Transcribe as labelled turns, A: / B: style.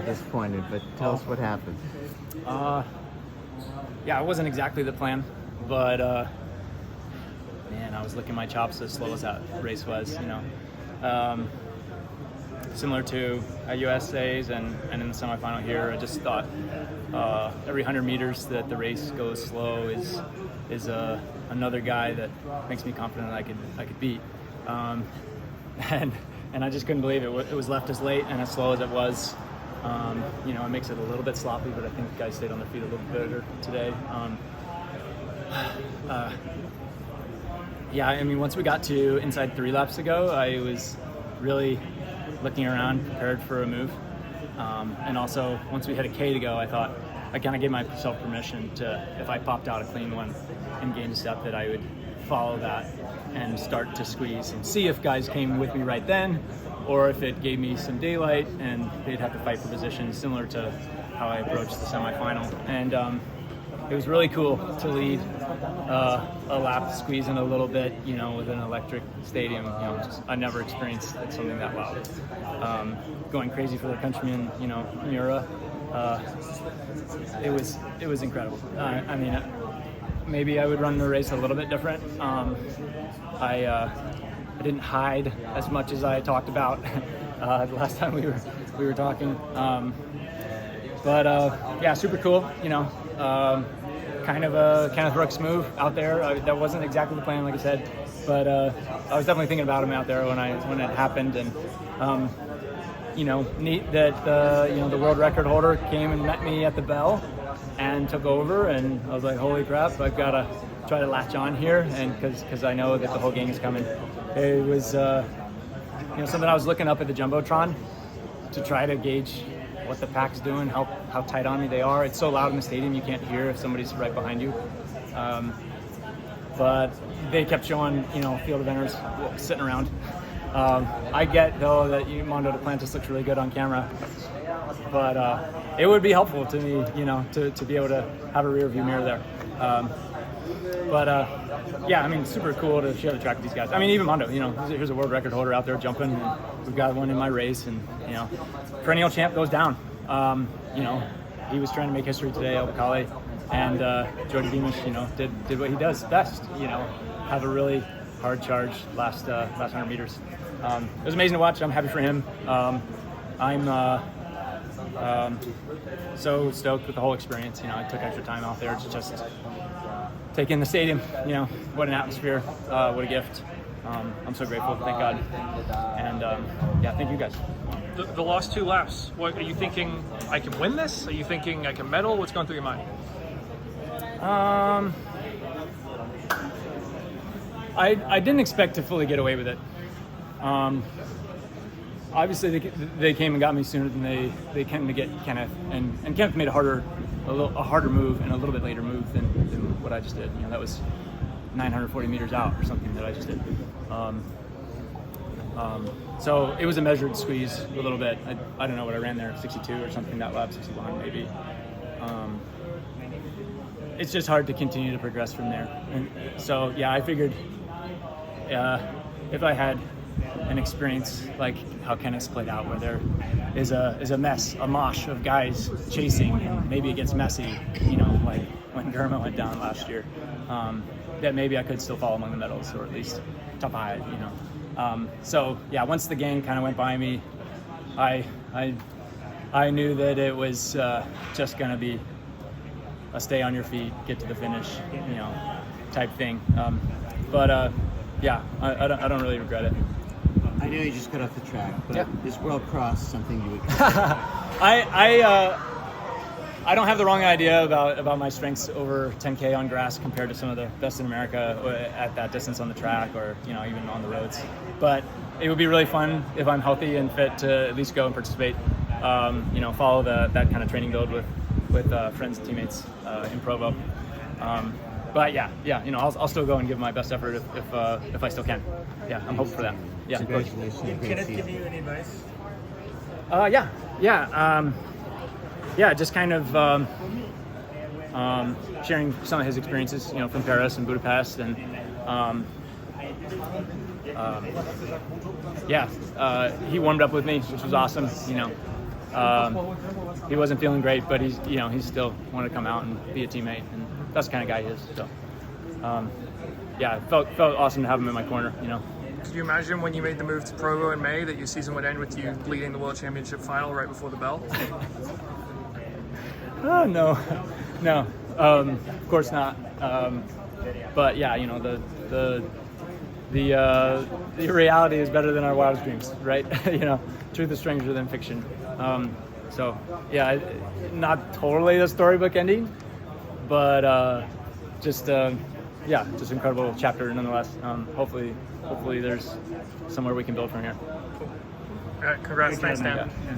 A: disappointed, but tell us what happened.
B: Yeah, it wasn't exactly the plan, but man, I was licking my chops as slow as that race was, similar to at USA's and in the semifinal here. I just thought every 100 meters that the race goes slow is another guy that makes me confident I could beat. And I just couldn't believe it. It was left as late and as slow as it was. It makes it a little bit sloppy, but I think the guys stayed on their feet a little better today. Once we got to inside 3 laps ago, I was really looking around, prepared for a move. And also, once we had a K to go, I thought I kind of gave myself permission to, if I popped out a clean one and gained a step, that I would follow that and start to squeeze and see if guys came with me right then, or if it gave me some daylight and they'd have to fight for position, similar to how I approached the semifinal. And it was really cool to lead a lap, squeezing a little bit, with an electric stadium. I never experienced something that loud. Going crazy for the countrymen, Mura. It was incredible. Maybe I would run the race a little bit different. I didn't hide as much as I talked about the last time we were talking. Super cool. Kind of a Kenneth Brooks move out there. That wasn't exactly the plan, like I said, but I was definitely thinking about him out there when it happened. And neat that the world record holder came and met me at the bell and took over, and I was like, holy crap, I've got to try to latch on here, and because I know that the whole gang is coming. It was something I was looking up at the Jumbotron to try to gauge what the pack's doing, how tight on me they are. It's so loud in the stadium you can't hear if somebody's right behind you. But they kept showing, field eventers sitting around. I get, though, that Mondo Duplantis looks really good on camera, but it would be helpful to me, to be able to have a rear view mirror there. Super cool to share the track with these guys. Even Mondo, here's a world record holder out there jumping, and we've got one in my race, and, perennial champ goes down. He was trying to make history today, El Bacale, and Jody Beamish, did what he does best, have a really hard charge last 100 meters. It was amazing to watch. I'm happy for him. I'm so stoked with the whole experience. I took extra time out there to just take in the stadium. What an atmosphere, what a gift. I'm so grateful, thank God. And thank you guys.
C: The last 2 laps, what are you thinking? I can win this? Are you thinking I can medal? What's going through your mind?
B: I didn't expect to fully get away with it. Obviously, they came and got me sooner than they came to get Kenneth, and Kenneth made a harder move and a little bit later move than what I just did. That was 940 meters out or something that I just did. So it was a measured squeeze a little bit. I don't know what I ran there, 62 or something, that lap, 61 maybe. It's just hard to continue to progress from there. And so, I figured if I had an experience like how Kenneth's played out, where there is a mosh of guys chasing, and maybe it gets messy, like when Germa went down last year, that maybe I could still fall among the medals, or at least top 5, once the gang kind of went by me, I knew that it was just going to be a stay on your feet, get to the finish, type thing. I don't really regret it.
A: I know you just got off the track, but is World Cross something you would
B: I don't have the wrong idea about my strengths over 10K on grass compared to some of the best in America at that distance on the track, or even on the roads. But it would be really fun if I'm healthy and fit to at least go and participate. Follow that kind of training build with friends and teammates in Provo. I'll still go and give my best effort if I still can. I'm hoping for that.
A: Congratulations.
D: Can it give you any advice?
B: Just kind of sharing some of his experiences, from Paris and Budapest, and he warmed up with me, which was awesome. he wasn't feeling great, but he's still wanted to come out and be a teammate, and that's the kind of guy he is. So, yeah, it felt awesome to have him in my corner.
C: Could you imagine when you made the move to Provo in May that your season would end with you leading the World Championship final right before the bell?
B: Oh, no, of course not. But yeah, the reality is better than our wildest dreams, right? Truth is stranger than fiction. So yeah, not totally the storybook ending, but just incredible chapter nonetheless. Hopefully there's somewhere we can build from here.
C: All right, congrats, thanks, Dan.
B: Yeah.